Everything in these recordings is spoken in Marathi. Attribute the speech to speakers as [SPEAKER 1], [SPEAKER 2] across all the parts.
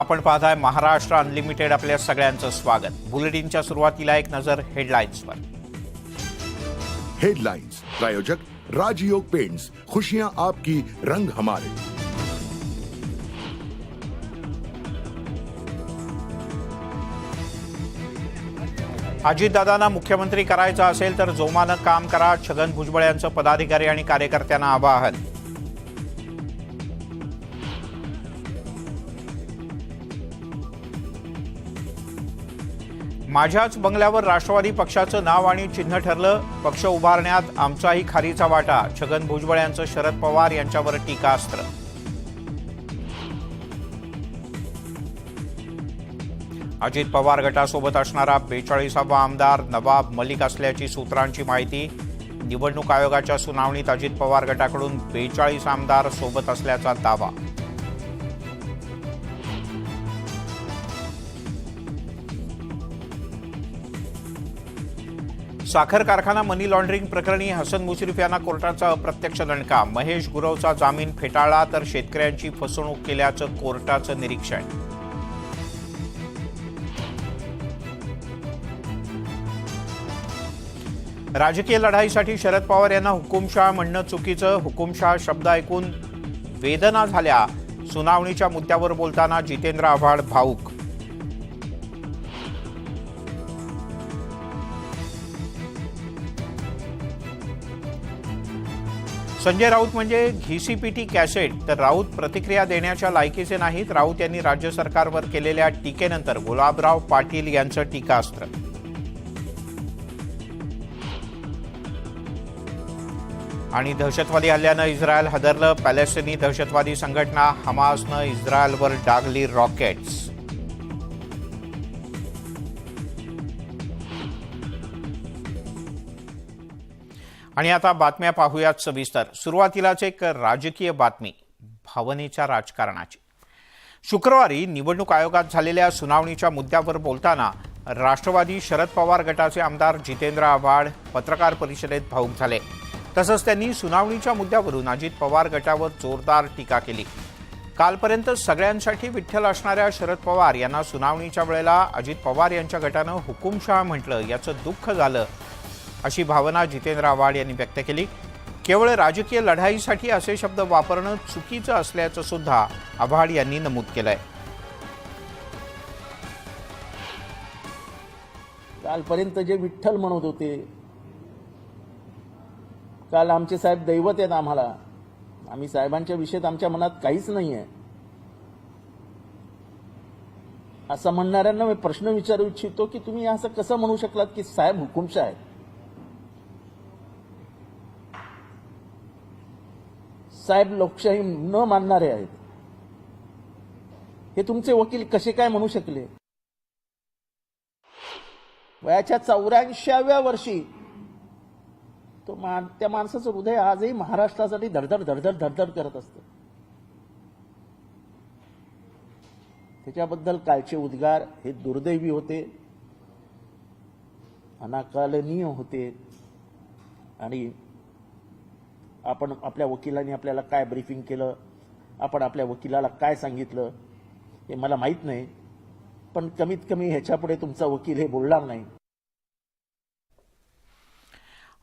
[SPEAKER 1] आपण पाहताय महाराष्ट्र अनलिमिटेड. आपल्या सगळ्यांचं स्वागत. बुलेटिनच्या सुरुवातीला एक नजर हेडलाईन्सवर.
[SPEAKER 2] हेडलाइंस प्रायोजक राजयोग पेंट्स, खुशियां आपकी, रंग हमारे.
[SPEAKER 1] अजितदादांना मुख्यमंत्री करायचं असेल तर जोमानं काम करा. छगन भुजबळ यांचं पदाधिकारी आणि कार्यकर्त्यांना आवाहन. माझ्याच बंगल्यावर राष्ट्रवादी पक्षाचं नाव आणि चिन्ह ठरलं. पक्ष उभारण्यात आमचाही खारीचा वाटा. छगन भुजबळ यांचं शरद पवार यांच्यावर टीकास्त्र. अजित पवार गटासोबत असणारा 42वा आमदार नवाब मलिक असल्याची सूत्रांची माहिती. निवडणूक आयोगाच्या सुनावणीत अजित पवार गटाकडून 42 आमदार सोबत असल्याचा दावा. साखर कारखाना मनी लॉन्ड्रिंग प्रकरणी हसन मुश्रीफ यांना कोर्टाचा अप्रत्यक्ष दणका. महेश गुरवचा जामीन फेटाळला तर शेतकऱ्यांची फसवणूक केल्याचं कोर्टाचं निरीक्षण. राजकीय लढाईसाठी शरद पवार यांना हुकुमशाह म्हणणं चुकीचं. हुकुमशाह शब्द ऐकून वेदना झाल्या. सुनावणीच्या मुद्द्यावर बोलताना जितेंद्र आव्हाड भाऊक. संजय राऊत म्हणजे घिसीपीटी कॅसेट, तर राऊत प्रतिक्रिया देण्याच्या लायकीचे नाहीत. राऊत यांनी राज्य सरकारवर केलेल्या टीकेनंतर गुलाबराव पाटील यांचं टीकास्त्र. आणि दहशतवादी हल्ल्यानं इस्रायल हादरलं. पॅलेस्टिनी दहशतवादी संघटना हमासनं इस्रायलवर डागली रॉकेट्स. आणि आता बातम्या पाहूयात सविस्तर. सुरुवातीलाच एक राजकीय बातमी भावनेच्या राजकारणाची. शुक्रवारी निवडणूक आयोगात झालेल्या सुनावणीच्या मुद्द्यावर बोलताना राष्ट्रवादी शरद पवार गटाचे आमदार जितेंद्र आव्हाड पत्रकार परिषदेत भाऊक झाले. तसंच त्यांनी सुनावणीच्या मुद्द्यावरून अजित पवार गटावर जोरदार टीका केली. कालपर्यंत सगळ्यांसाठी विठ्ठल असणाऱ्या शरद पवार यांना सुनावणीच्या वेळेला अजित पवार यांच्या गटानं हुकुमशाह म्हटलं, याचं दुःख झालं, अशी भावना जितेंद्र आव्हाड यांनी व्यक्त केली. केवळ राजकीय लढाईसाठी असे शब्द वापरणं चुकीचं असल्याचं सुद्धा आव्हाड यांनी नमूद केलंय.
[SPEAKER 3] कालपर्यंत जे विठ्ठल म्हणत होते, काल आमचे साहेब दैवत आहेत आम्हाला. आम्ही साहेबांच्या विषयात आमच्या मनात काहीच नाही आहे असं म्हणणाऱ्यांना मी प्रश्न विचारू इच्छितो की तुम्ही असं कसं म्हणू शकलात की साहेब हुकुमशाह आहेत. साहेब लोकशाही न मानणारे आहेत. हे तुमचे वकील कसे काय म्हणू शकले? वयाच्या 84व्या वर्षी त्या माणसाचं हृदय आजही महाराष्ट्रासाठी धडधड धडधड धडधड करत असतं. त्याच्याबद्दल कालचे उद्गार हे दुर्दैवी होते, अनाकलनीय होते. आणि आपण आपल्या वकिलांनी आपल्याला काय ब्रीफिंग केलं, आपण आपल्या वकिलाला काय सांगितलं हे मला माहीत नाही, पण कमीत कमी ह्याच्यापुढे तुमचा वकील हे बोलणार नाही.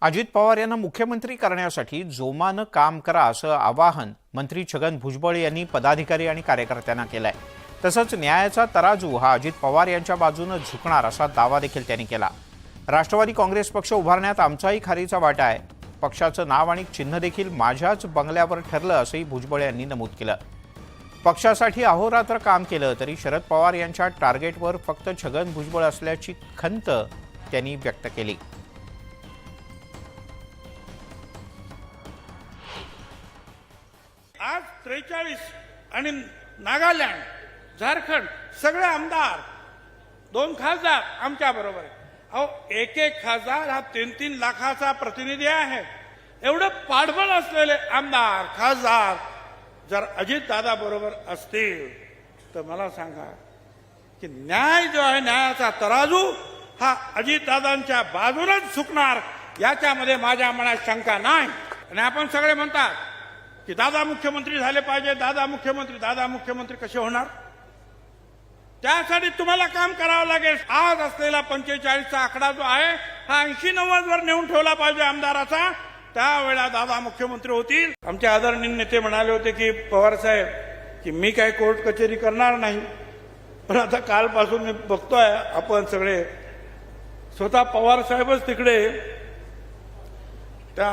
[SPEAKER 1] अजित पवार यांना मुख्यमंत्री करण्यासाठी जोमानं काम करा असं आवाहन मंत्री छगन भुजबळ यांनी पदाधिकारी आणि कार्यकर्त्यांना केलंय. तसंच न्यायाचा तराजू हा अजित पवार यांच्या बाजूनं झुकणार असा दावा देखील त्यांनी केला. राष्ट्रवादी काँग्रेस पक्ष उभारण्यात आमचाही खारीचा वाटा आहे. पक्षाचं नाव आणि चिन्ह देखील माझ्याच बंगल्यावर ठरलं असंही भुजबळ यांनी नमूद केलं. पक्षासाठी अहोरात्र काम केलं तरी शरद पवार यांच्या टार्गेटवर फक्त छगन भुजबळ असल्याची खंत त्यांनी व्यक्त केली.
[SPEAKER 4] आज 43 आणि नागालँड, झारखंड सगळे आमदार, 2 खासदार आमच्या बरोबर आहेत. अहो, एक खासदार हा 3-3 लाखाचा प्रतिनिधी आहे. एवढं पाठबळ असलेले आमदार खासदार जर अजितदादा बरोबर असतील तर मला सांगा की न्याय जो आहे, न्यायाचा तराजू हा अजितदादांच्या बाजूनच झुकणार याच्यामध्ये माझ्या मनात शंका नाही. आणि आपण सगळे म्हणतात की दादा मुख्यमंत्री झाले पाहिजे, दादा मुख्यमंत्री कसे होणार? त्यासाठी तुम्हाला काम करावं लागेल. आज असलेला 45चा आकडा जो आहे हा 80-90 वर नेऊन ठेवला पाहिजे आमदाराचा. त्यावेळेला दादा मुख्यमंत्री होतील. आमचे आदरणीय नेते म्हणाले होते की पवार साहेब की मी काय कोर्ट कचेरी करणार नाही, पण आता कालपासून मी बघतोय आपण सगळे स्वतः पवार साहेबच तिकडे त्या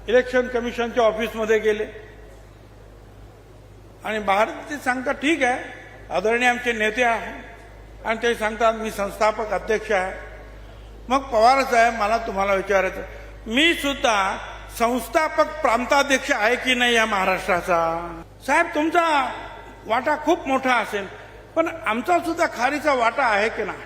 [SPEAKER 4] इलेक्शन कमिशनच्या ऑफिसमध्ये गेले आणि बाहेर ते सांगतात ठीक आहे आदरणीय आमचे नेते आहे आणि ते सांगतात मी संस्थापक अध्यक्ष आहे. मग पवार साहेब मला तुम्हाला विचारायचं, मी सुद्धा संस्थापक प्रांताध्यक्ष आहे की नाही या महाराष्ट्राचा? साहेब तुमचा वाटा खूप मोठा असेल, पण आमचा सुद्धा खारीचा वाटा आहे की नाही?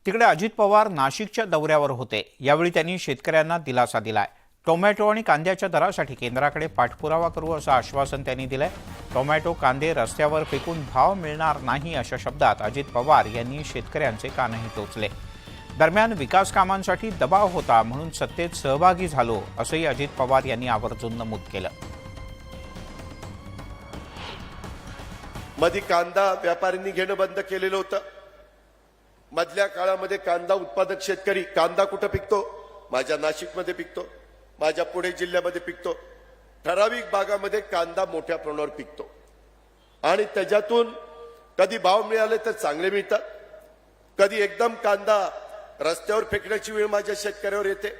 [SPEAKER 1] तिकडे अजित पवार नाशिकच्या दौऱ्यावर होते. यावेळी त्यांनी शेतकऱ्यांना दिलासा दिलाय. टोमॅटो आणि कांद्याच्या दरासाठी केंद्राकडे पाठपुरावा करू असं आश्वासन त्यांनी दिलंय. टोमॅटो कांदे रस्त्यावर फेकून भाव मिळणार नाही अशा शब्दात अजित पवार यांनी शेतकऱ्यांचे कानही टोचले. दरम्यान विकास कामांसाठी दबाव होता म्हणून सत्तेत सहभागी झालो असंही अजित पवार यांनी आवर्जून नमूद केलं.
[SPEAKER 5] मध्ये कांदा व्यापाऱ्यांनी घेणं बंद केलेलं होतं. मधल्या काळामध्ये कांदा उत्पादक शेतकरी, कांदा कुठं पिकतो? माझ्या नाशिकमध्ये पिकतो, माझ्या पुणे जिल्ह्यामध्ये पिकतो. ठराविक भागामध्ये कांदा मोठ्या प्रमाणावर पिकतो आणि त्याच्यातून कधी भाव मिळाले तर चांगले मिळतात, कधी एकदम कांदा रस्त्यावर फेकण्याची वेळ माझ्या शेतकऱ्यावर येते.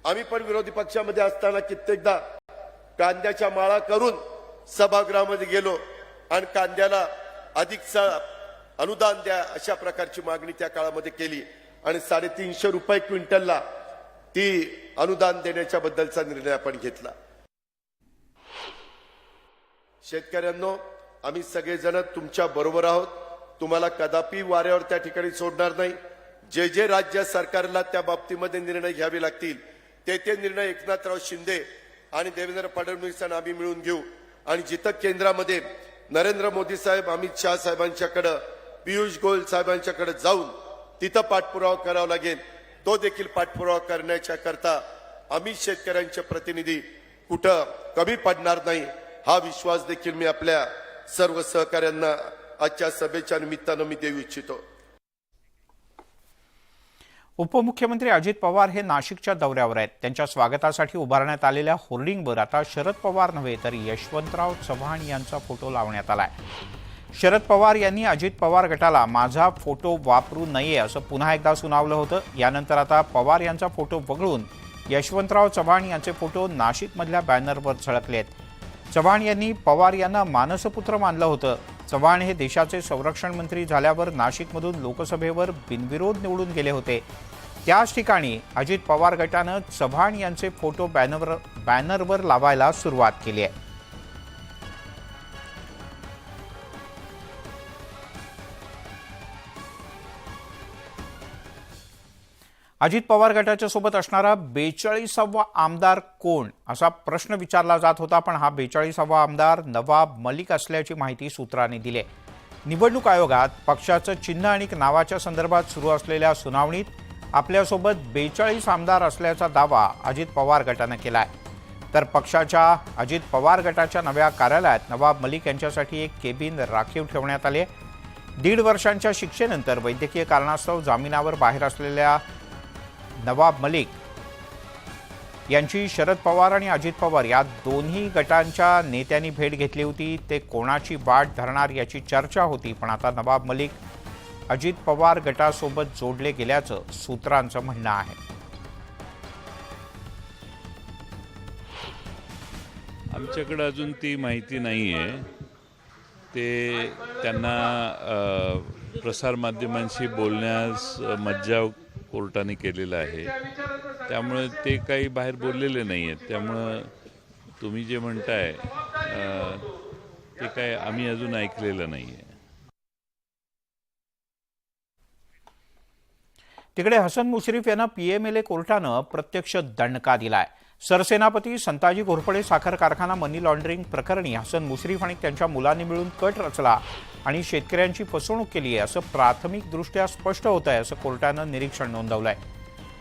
[SPEAKER 5] आम्ही पण विरोधी पक्षामध्ये असताना कित्येकदा कांद्याच्या माळा करून सभागृहामध्ये गेलो आणि कांद्याला अधिकचा अनुदान द्या अशा प्रकारची मागणी त्या काळामध्ये केली आणि 350 रुपये क्विंटलला ती अनुदान देण्याच्या बद्दलचा निर्णय आपण घेतला. शेतकऱ्यांनो, आम्ही सगळेजण तुमच्या बरोबर आहोत. तुम्हाला कदापि वाऱ्यावर त्या ठिकाणी सोडणार नाही. जे जे राज्य सरकारला त्या बाबतीमध्ये निर्णय घ्यावे लागतील ते निर्णय एकनाथराव शिंदे आणि देवेंद्र फडणवीसांना आम्ही मिळून घेऊ आणि जिथं केंद्रामध्ये नरेंद्र मोदी साहेब, अमित शाह साहेबांच्याकडे, पियुष गोयल साहेबांच्याकडे जाऊन तिथं पाठपुरावा करावा लागेल, तो देखील पाठपुरावा करण्याच्या करता आम्ही शेतकऱ्यांचे प्रतिनिधी कुठं कमी पडणार नाही हा विश्वास देखील मी आपल्या सर्व सहकाऱ्यांना आजच्या सभेच्या निमित्तानं मी देऊ इच्छितो.
[SPEAKER 1] उपमुख्यमंत्री अजित पवार हे नाशिकच्या दौऱ्यावर आहेत. त्यांच्या स्वागतासाठी उभारण्यात आलेल्या होर्डिंगवर आता शरद पवार नव्हे तर यशवंतराव चव्हाण यांचा फोटो लावण्यात आलाय. शरद पवार यांनी अजित पवार गटाला माझा फोटो वापरू नये असं पुन्हा एकदा सुनावलं होतं. यानंतर आता पवार यांचा फोटो वगळून यशवंतराव चव्हाण यांचे फोटो नाशिकमधल्या बॅनरवर झळकलेत. चव्हाण यांनी पवार यांना मानसपुत्र मानलं होतं. चव्हाण हे देशाचे संरक्षण मंत्री झाल्यावर नाशिकमधून लोकसभेवर बिनविरोध निवडून गेले होते. त्याच ठिकाणी अजित पवार गटानं चव्हाण यांचे फोटो बॅनरवर लावायला सुरुवात केली आहे. अजित पवार गटाच्या सोबत असणारा 42वा आमदार कोण असा प्रश्न विचारला जात होता, पण हा 42वा आमदार नवाब मलिक असल्याची माहिती सूत्रांनी दिली. निवडणूक आयोगात पक्षाचं चिन्ह आणि नावाच्या संदर्भात सुरू असलेल्या सुनावणीत आपल्यासोबत 42 आमदार असल्याचा दावा अजित पवार गटानं केलाय. तर पक्षाच्या अजित पवार गटाच्या नव्या कार्यालयात नवाब मलिक यांच्यासाठी एक केबिन राखीव ठेवण्यात आले. 1.5 वर्षांच्या शिक्षेनंतर वैद्यकीय कारणास्तव जामिनावर बाहेर असलेल्या नवाब मलिक यांची शरद पवार आणि अजित पवार या दोन्ही गटांच्या नेत्यांनी भेट घेतली होती. ते कोणाची वाट धरणार याची चर्चा होती, पण आता नवाब मलिक अजित पवार गटासोबत जोडले गेल्याचं सूत्रांचं म्हणणं आहे.
[SPEAKER 6] आमच्याकडे अजून ती माहिती नाही आहे. ते त्यांना प्रसारमाध्यमांशी बोलण्यास मज्जाव कोर्टाने केलेला आहे, त्यामुळे ते काही बाहेर बोललेले नाही आहेत. त्यामुळं तुम्ही जे म्हणताय ते काय आम्ही अजून ऐकलेलं नाही आहे.
[SPEAKER 1] तिकडे हसन मुश्रीफ यांना पीएमएलए कोर्टानं प्रत्यक्ष दणका दिलाय. सरसेनापती संताजी घोरपडे साखर कारखाना मनी लॉन्ड्रिंग प्रकरणी हसन मुश्रीफ आणि त्यांच्या मुलांनी मिळून कट रचला आणि शेतकऱ्यांची फसवणूक केली आहे असं प्राथमिकदृष्ट्या स्पष्ट होत आहे असं कोर्टानं निरीक्षण नोंदवलंय.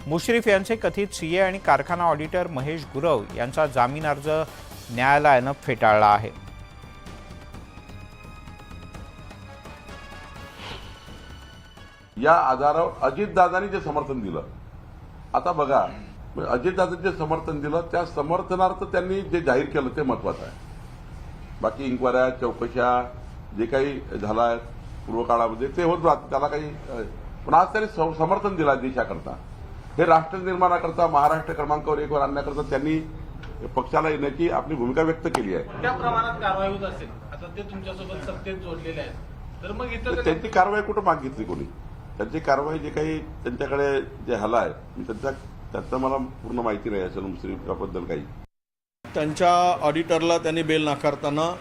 [SPEAKER 1] मुश्रीफ यांचे कथित सीए आणि कारखाना ऑडिटर महेश गुरव यांचा जामीन अर्ज न्यायालयानं फेटाळला आहे.
[SPEAKER 7] या आजारावर अजितदादांनी जे समर्थन दिलं, आता बघा अजितदादांनी जे समर्थन दिलं त्या समर्थनार्थ त्यांनी जे जाहीर केलं ते महत्वाचं आहे. बाकी इन्क्वायऱ्या चौकशा जे काही झाला पूर्व काळामध्ये ते होत राहत, त्याला काही पण आज त्यांनी समर्थन दिला देशाकरता. हे राष्ट्र निर्माणाकरता महाराष्ट्र क्रमांकावर 1 वर आणण्याकरता त्यांनी पक्षाला येण्याची आपली भूमिका व्यक्त केली आहे.
[SPEAKER 8] त्या प्रमाणात कारवाई होत असेल, आता ते तुमच्यासोबत सत्तेत जोडलेले आहेत, तर मग इथं
[SPEAKER 7] त्यांची कारवाई कुठं मागितली कोणी? त्यांची कारवाई जे काही त्यांच्याकडे जे हला आहे त्याचं मला पूर्ण माहिती नाही हसन मुश्रीफबद्दल काही.
[SPEAKER 9] त्यांच्या ऑडिटरला त्यांनी बेल नाकारताना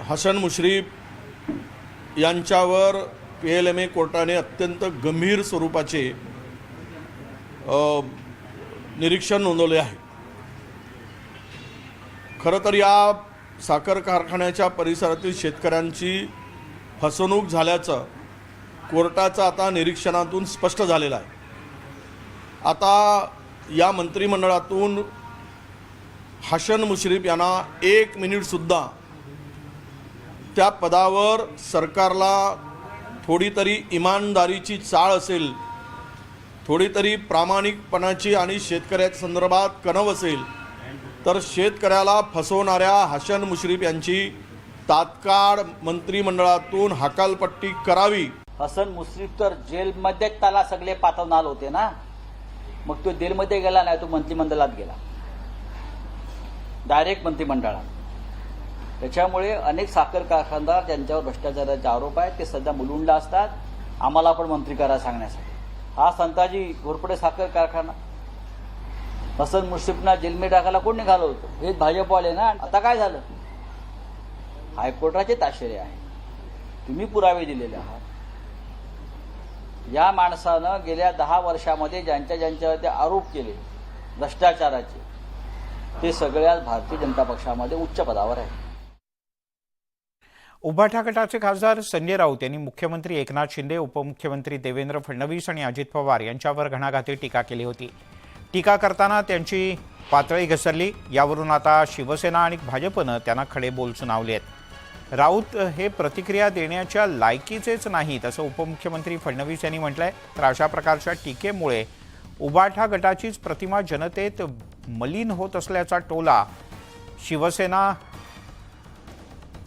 [SPEAKER 9] हसन मुश्रीफ यांच्यावर PLMA कोर्टाने अत्यंत गंभीर स्वरूपाचे निरीक्षण नोंदवले आहे. खरं तर या साखर कारखान्याच्या परिसरातील शेतकऱ्यांची फसवणूक झाल्याचं कोर्टाचं आता निरीक्षणातून स्पष्ट झालेलं आहे. आता या मंत्रिमंडळातून हसन मुश्रीफ यांना 1 मिनिटसुद्धा त्या पदावर सरकारला थोडी तरी इमानदारीची चाळ असेल, थोडी तरी प्रामाणिकपणाची आणि शेतकऱ्याच्या संदर्भात कणव असेल तर शेतकऱ्याला फसवणाऱ्या हसन मुश्रीफ यांची तात्काळ मंत्रिमंडळातून हकालपट्टी करावी.
[SPEAKER 10] हसन मुश्रीफ तर जेलमध्ये त्याला सगळे पाठवणार होते ना, मग तो जेलमध्ये गेला नाही, तो मंत्रिमंडळात गेला, डायरेक्ट मंत्रिमंडळात. त्याच्यामुळे अनेक साखर कारखानदार ज्यांच्यावर भ्रष्टाचाराचे आरोप आहेत ते सध्या मुलुंडला असतात, आम्हाला पण मंत्री करा सांगण्यासाठी. हा संताजी घोरपडे साखर कारखाना हसन मुश्रीफना जेलमध्ये टाकायला कोण निघालं होतं? हेच भाजपवाले ना. आता काय झालं? हायकोर्टाचे ताशेरे आहे, तुम्ही पुरावे दिलेले आहात. या माणसानं गेल्या 10 वर्षामध्ये ज्यांच्यावर आरोप केले भ्रष्टाचाराचे ते सगळ्यात भारतीय जनता पक्षामध्ये उच्च पदावर आहे.
[SPEAKER 1] उभाठा गटाचे खासदार संजय राऊत यांनी मुख्यमंत्री एकनाथ शिंदे, उपमुख्यमंत्री देवेंद्र फडणवीस आणि अजित पवार यांच्यावर घणाघाती टीका केली होती. टीका करताना त्यांची पातळी घसरली. यावरून आता शिवसेना आणि भाजपनं त्यांना खडे बोल सुनावले आहेत. राऊत हे प्रतिक्रिया देण्याच्या लायकीचेच नाहीत असं उपमुख्यमंत्री फडणवीस यांनी म्हटलंय. तर अशा प्रकारच्या टीकेमुळे उभाठा गटाचीच प्रतिमा जनतेत मलिन होत असल्याचा टोला शिवसेना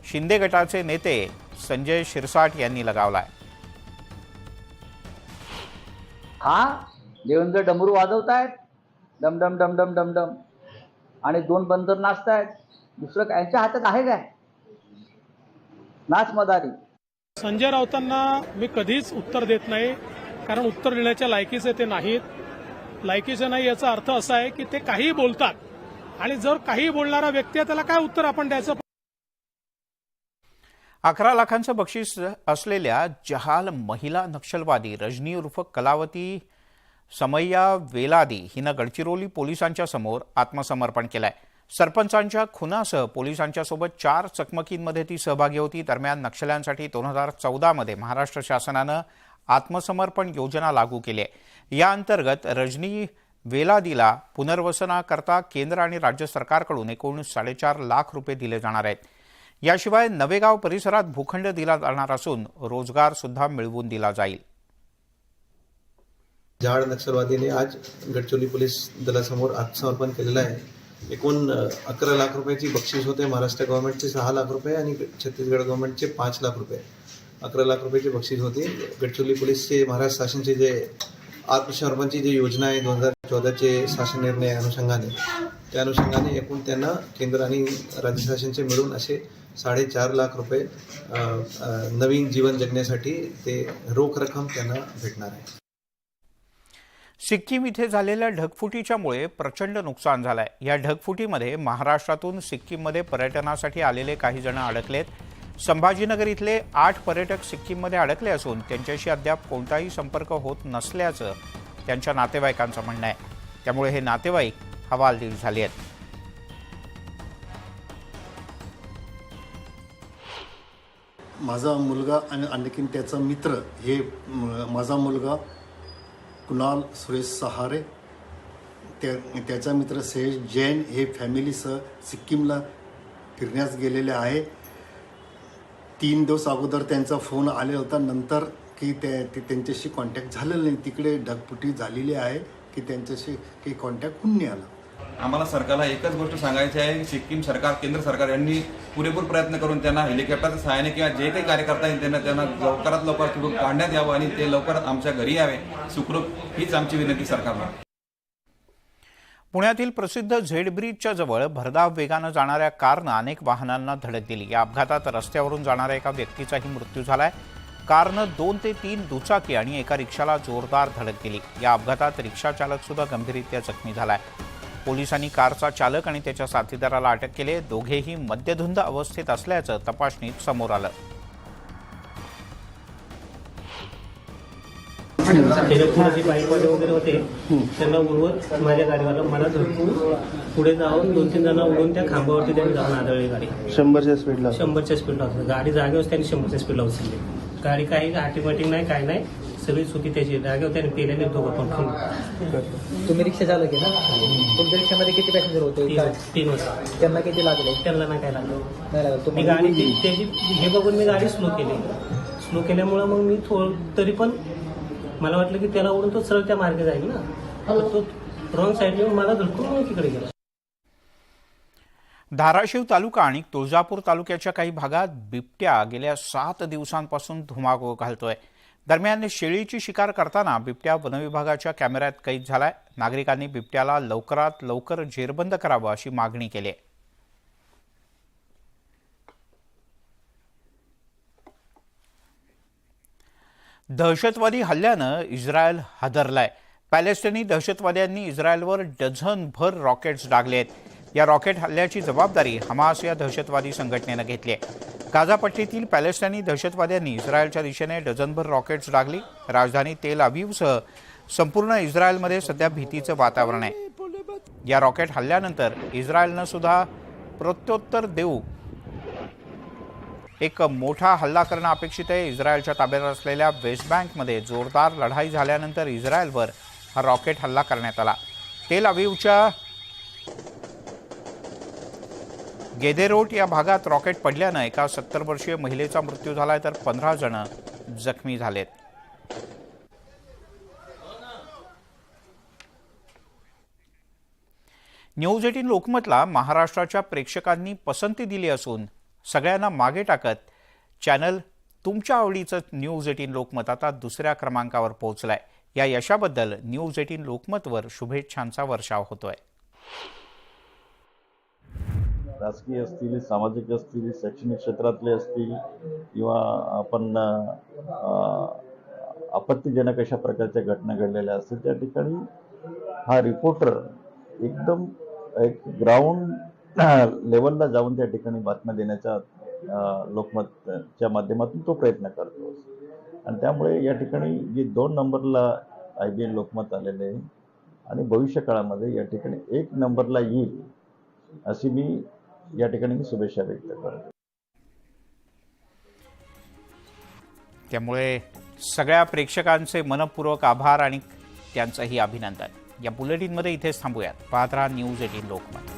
[SPEAKER 1] शिंदे गटाचे नेते संजय शिरसाट यांनी लगावलाय.
[SPEAKER 10] हा देवेंद्र डमरू वाजवतायत, डमडम डमडम डमडम, आणि 2 बंदर नाचतायत. दुसरं यांच्या हातात आहे काय? नाच मदारी.
[SPEAKER 11] संजय राऊतांना मी कधीच उत्तर देत नाही, कारण उत्तर देण्याच्या लायकीचे ते नाहीत. लायकीचे नाही याचा अर्थ असा आहे की ते काहीही बोलतात, आणि जर काही बोलणारा व्यक्ती आहे त्याला काय उत्तर आपण द्यायचं?
[SPEAKER 1] 11 लाखांचं बक्षीस असलेल्या जहाल महिला नक्षलवादी रजनी उर्फ कलावती समय्या वेलादी हिनं गडचिरोली पोलिसांच्या समोर आत्मसमर्पण केलंय. सरपंचांच्या खुनासह पोलिसांच्या सोबत 4 चकमकींमध्ये ती सहभागी होती. दरम्यान नक्षल्यांसाठी 2014 मध्ये महाराष्ट्र शासनानं आत्मसमर्पण योजना लागू केली आहे. या अंतर्गत रजनी वेलादीला पुनर्वसनाकरता केंद्र आणि राज्य सरकारकडून एकूण 4.5 लाख रुपये दिले जाणार आहेत. याशिवाय नवेगाव परिसरात भूखंड दिला जाणार असून रोजगार सुद्धा मिळवून दिला जाईल.
[SPEAKER 12] जहाल नक्षलवादीने आज गडचिरोली पोलीस दलासमोर आत्मसमर्पण केलेलं आहे. एकूण 11 लाख रुपयाची बक्षीस होते. महाराष्ट्र गव्हर्नमेंटचे 6 लाख रुपये आणि छत्तीसगड गव्हर्नमेंटचे 5 लाख रुपये. 11 लाख रुपयाची बक्षीस होती. गडचिरोली पोलीसचे महाराष्ट्र शासनचे जे आत्मसमर्पणची जी योजना आहे 2014चे शासन निर्णय अनुषंगाने, त्या अनुषंगाने एकूण त्यांना केंद्र आणि राज्य शासनचे मिळून असे 4.5 लाख रुपये नवीन जीवन जगण्यासाठी ते रोख रक्कम त्यांना भेटणार आहे.
[SPEAKER 1] सिक्कीम इथे झालेल्या ढगफुटीच्यामुळे प्रचंड नुकसान झालंय. या ढगफुटीमध्ये महाराष्ट्रातून सिक्कीममध्ये पर्यटनासाठी आलेले काही जण अडकलेत. संभाजीनगर इथले 8 पर्यटक सिक्कीममध्ये अडकले असून त्यांच्याशी अद्याप कोणताही संपर्क होत नसल्याचं त्यांच्या नातेवाईकांचं म्हणणं आहे. त्यामुळे हे नातेवाईक हवालदिल झाले आहेत.
[SPEAKER 13] माझा मुलगा आणि आणखीन त्याचा मित्र, हे माझा मुलगा कुणाल सुरेश सहारे, त्याचा मित्र सहेज जैन हे फॅमिलीसह सिक्कीमला फिरण्यास गेलेले आहे. 3 दिवस अगोदर त्यांचा फोन आलेला होता, नंतर की त्यांच्याशी कॉन्टॅक्ट झालेला नाही. तिकडे ढगफुटी झालेली आहे की त्यांच्याशी काही कॉन्टॅक्ट होऊन नाही आला.
[SPEAKER 8] आम्हाला सरकारला एकच गोष्ट सांगायची आहे, सिक्कीम सरकार, केंद्र सरकार यांनी पुरेपूर प्रयत्न करून त्यांना हेलिकॉप्टरच्या सहाय्याने किंवा जे काही कार्य करता येईल त्यांना लवकरात लवकर सुखरूप काढण्यात यावं आणि ते लवकरात आमच्या घरी यावे सुखरूप, हीच आमची विनंती सरकारला.
[SPEAKER 1] पुण्यातील प्रसिद्ध झेड ब्रिजच्या जवळ भरधाव वेगानं जाणाऱ्या कारनं अनेक वाहनांना धडक दिली. या अपघातात रस्त्यावरून जाणाऱ्या एका व्यक्तीचाही मृत्यू झालाय. कारनं 2 ते 3 दुचाकी आणि एका रिक्षाला जोरदार धडक दिली. या अपघातात रिक्षा चालक सुद्धा गंभीररित्या जखमी झालाय. पोलिसांनी कारचा चालक आणि त्याच्या साथीदाराला अटक केली. दोघेही मद्यधुंद अवस्थेत असल्याचं तपासणीत समोर आलं.
[SPEAKER 10] पुढे बाईकवाले वगैरे होते, त्यांना उडवत माझ्या गाडीवाला मला धडकून पुढे जाऊन 2-3 जण उडून त्या खांबावरती त्यांनी जाऊन आदळली. गाडी 100च्या स्पीडला होती. गाडी जागेवर त्यांनी 100च्या स्पीडला उचलली. गाडी काही हाटीमाटी नाही, काय नाही, सगळी चुकी त्याची. जागेवर त्यांनी पेलेले दोघं पण.
[SPEAKER 14] तुम्ही रिक्षा चालक आहे ना? तुमच्या रिक्षामध्ये किती पॅसेंजर होते?
[SPEAKER 10] 3 वाजता.
[SPEAKER 14] त्यांना किती लागले?
[SPEAKER 10] त्यांना नाही काय लागलं.
[SPEAKER 14] नाही लागलं.
[SPEAKER 10] मी गाडी त्याची हे बघून मी गाडी स्लो केल्यामुळे मग मी तरी पण मला वाटलं की त्याला उडून तो सरळ त्या मार्गे जाईल ना, तर तो रॉंग साईडने मला धडकून मग तिकडे गेला.
[SPEAKER 1] धाराशिव तालुका आणि तुळजापूर तालुक्याच्या काही भागात बिबट्या गेल्या 7 दिवसांपासून धुमाकूळ घालतोय. दरम्यान शेळीची शिकार करताना बिबट्या वनविभागाच्या कॅमेऱ्यात कैद झालाय. नागरिकांनी बिबट्याला लवकरात लवकर जेरबंद करावं अशी मागणी केली आहे. दहशतवादी हल्ल्यानं इस्रायल हादरलाय. पॅलेस्टिनी दहशतवाद्यांनी इस्रायलवर डझनभर रॉकेट्स डागले आहेत. या रॉकेट हल्ल्याची जबाबदारी हमास या दहशतवादी संघटनेनं घेतली आहे. गाझापट्टीतील पॅलेस्टिनी दहशतवाद्यांनी इस्रायलच्या दिशेने डझनभर रॉकेट्स डागली. राजधानी तेल अवीवसह संपूर्ण इस्रायलमध्ये सध्या भीतीचं वातावरण आहे. या रॉकेट हल्ल्यानंतर इस्रायलनं सुद्धा प्रत्युत्तर देऊ एक मोठा हल्ला करणं अपेक्षित आहे. इस्रायलच्या ताब्यात असलेल्या वेस्ट बँकमध्ये जोरदार लढाई झाल्यानंतर इस्रायलवर हा रॉकेट हल्ला करण्यात आला. तेल अवीवच्या गेदेरोट या भागात रॉकेट पडल्यानं एका 70 वर्षीय महिलेचा मृत्यू झालाय, तर 15 जण जखमी झालेत. न्यूज 18 लोकमतला महाराष्ट्राच्या प्रेक्षकांनी पसंती दिली असून सगळ्यांना मागे टाकत चॅनल तुमच्या आवडीचं न्यूज 18 लोकमत आता 2ऱ्या क्रमांकावर पोहोचलाय. या यशाबद्दल न्यूज 18 लोकमतवर शुभेच्छांचा वर्षाव होतोय.
[SPEAKER 15] राजकीय असतील, सामाजिक असतील, शैक्षणिक क्षेत्रातले असतील किंवा आपण आपत्तीजनक अशा प्रकारच्या घटना घडलेल्या असतील, त्या ठिकाणी हा रिपोर्टर एकदम एक ग्राउंड लेवलला जाऊन त्या ठिकाणी बातम्या देण्याचा लोकमतच्या माध्यमातून तो प्रयत्न करतो. आणि त्यामुळे या ठिकाणी जे 2 नंबरला IBN लोकमत आलेले आहे आणि भविष्य काळामध्ये या ठिकाणी 1 नंबरला येईल अशी मी या ठिकाणी शुभेच्छा व्यक्त करतो.
[SPEAKER 1] त्यामुळे सगळ्या प्रेक्षकांचे मनपूर्वक आभार आणि त्यांचंही अभिनंदन. या बुलेटिनमध्ये इथेच थांबूयात. पाहत राहा न्यूज 18 लोकमत.